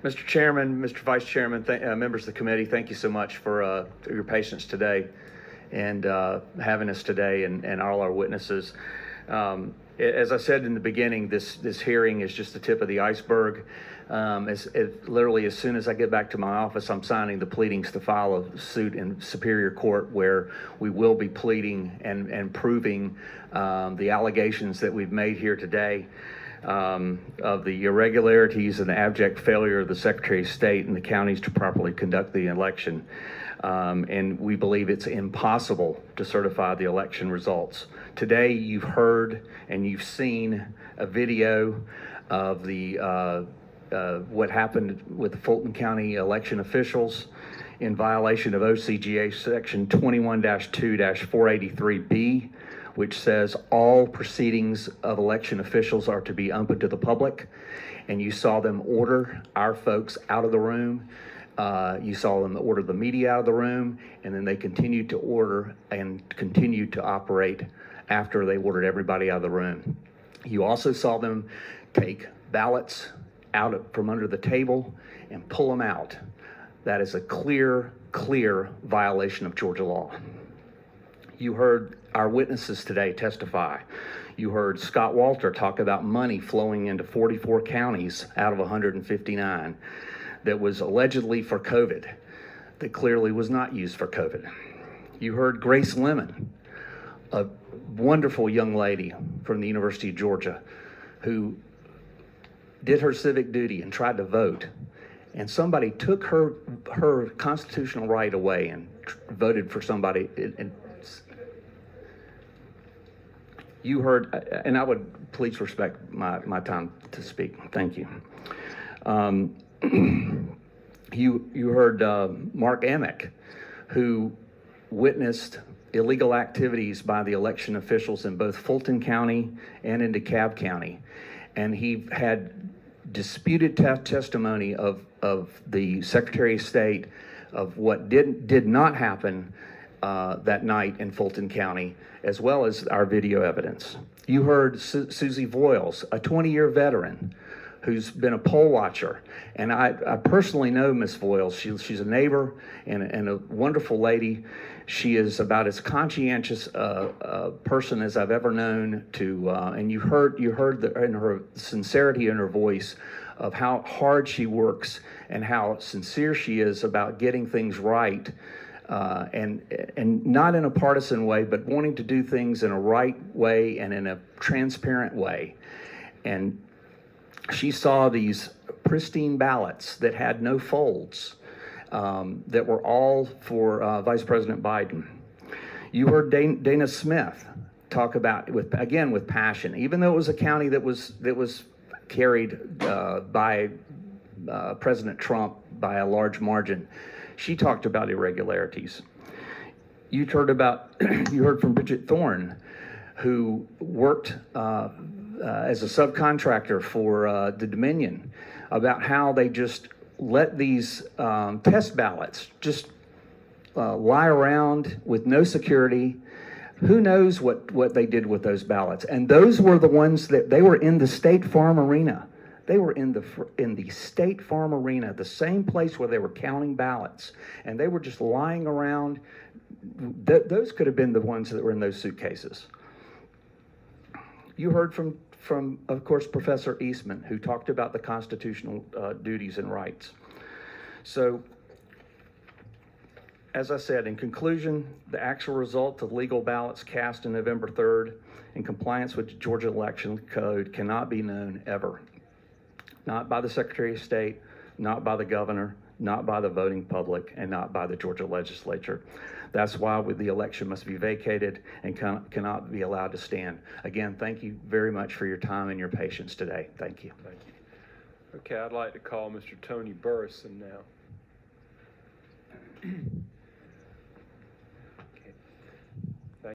Mr. Chairman, Mr. Vice Chairman, members of the committee, thank you so much for your patience today and having us today and all our witnesses. As I said in the beginning, this hearing is just the tip of the iceberg. Literally, as soon as I get back to my office, I'm signing the pleadings to file a suit in Superior Court where we will be pleading and proving the allegations that we've made here today of the irregularities and the abject failure of the Secretary of State and the counties to properly conduct the election. And we believe it's impossible to certify the election results. Today, you've heard and you've seen a video of the what happened with the Fulton County election officials in violation of OCGA section 21-2-483B, which says all proceedings of election officials are to be open to the public. And you saw them order our folks out of the room. You saw them order the media out of the room, and then they continued to order and continued to operate after they ordered everybody out of the room. You also saw them take ballots out from under the table and pull them out. That is a clear violation of Georgia law. You heard our witnesses today testify. You heard Scott Walter talk about money flowing into 44 counties out of 159 that was allegedly for COVID, that clearly was not used for COVID. You heard Grace Lemon, a wonderful young lady from the University of Georgia who did her civic duty and tried to vote, and somebody took her constitutional right away and voted for somebody. And you heard, and I would please respect my time to speak. Thank you. You heard Mark Amick, who witnessed illegal activities by the election officials in both Fulton County and in DeKalb County. And he had disputed testimony of the Secretary of State of what did not happen that night in Fulton County, as well as our video evidence. You heard Susie Voiles, a 20-year veteran who's been a poll watcher. And I personally know Miss Voiles. She's a neighbor and a wonderful lady. She is about as conscientious a person as I've ever known to, and you heard in her sincerity in her voice of how hard she works and how sincere she is about getting things right, and not in a partisan way, but wanting to do things in a right way and in a transparent way. And she saw these pristine ballots that had no folds, that were all for Vice President Biden. You heard Dana Smith talk about, with passion, even though it was a county that was carried by President Trump by a large margin. She talked about irregularities. You heard from Bridget Thorne, who worked as a subcontractor for the Dominion, about how they just let these test ballots just lie around with no security. Who knows what they did with those ballots? And those were the ones that they were in the State Farm Arena. They were in the State Farm Arena, the same place where they were counting ballots, and they were just lying around. Those could have been the ones that were in those suitcases. You heard from, of course, Professor Eastman, who talked about the constitutional duties and rights. So, as I said, in conclusion, the actual result of legal ballots cast on November 3rd in compliance with the Georgia Election Code cannot be known ever. Not by the Secretary of State, not by the governor, not by the voting public, and not by the Georgia legislature. That's why the election must be vacated and cannot be allowed to stand. Again, thank you very much for your time and your patience today. Thank you. Thank you. Okay, I'd like to call Mr. Tony Burrison now.